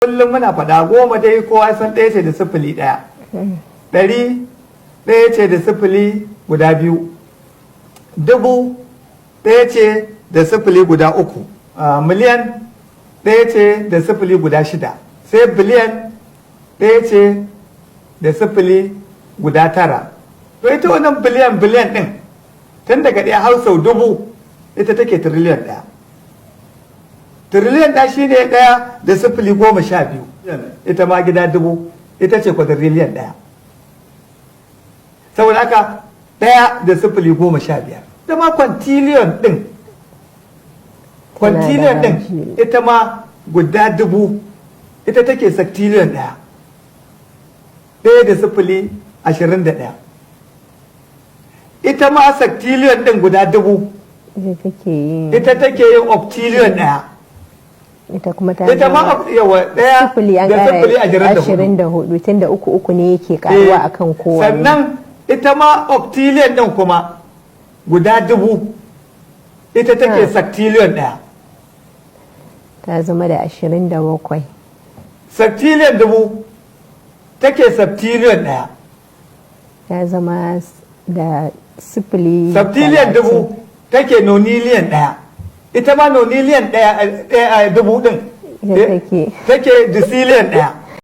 kullum muna faɗa goma dai kowa san ɗaya ce da sifili ɗaya, ɗari ɗaya ce da sifili guda biyu, dubu ɗaya ce da sifili guda uku, miliyan ɗaya ce da sifili guda shida, sai biliyan ɗaya ce da sifili guda tara. To ita wannan biliyan ɗin tun daga ɗaya har sau dubu ita take tiriliyan ɗaya. Tiriliyan ɗaya shi ne ɗaya da sifili 12, ita ma gida dubu ita ce kwadriliyan ɗaya. Saboda haka ɗaya da sifili 15. Ita ma kwantiliyon ɗin, ita ma guda dubu ita take saktiliyon ɗaya. Ɗaya da sifili 21. Ita ma saktiliyon ɗin guda dubu ita take yin octiliyon ɗaya. Ita kuma ta yawa ɗaya da sifili 24 tun da uku ne yake karuwa akan kowa. Sannan ita ma octilion ɗin kuma guda dubu ita take sactilion ɗaya. Ta zama da 27. Sactilion dubu take septilion ɗaya. Ta zama da sifili. Septilion dubu take nonilion ɗaya. Ita ma noniliyan ɗaya dubu ɗin take deciliyan ɗaya.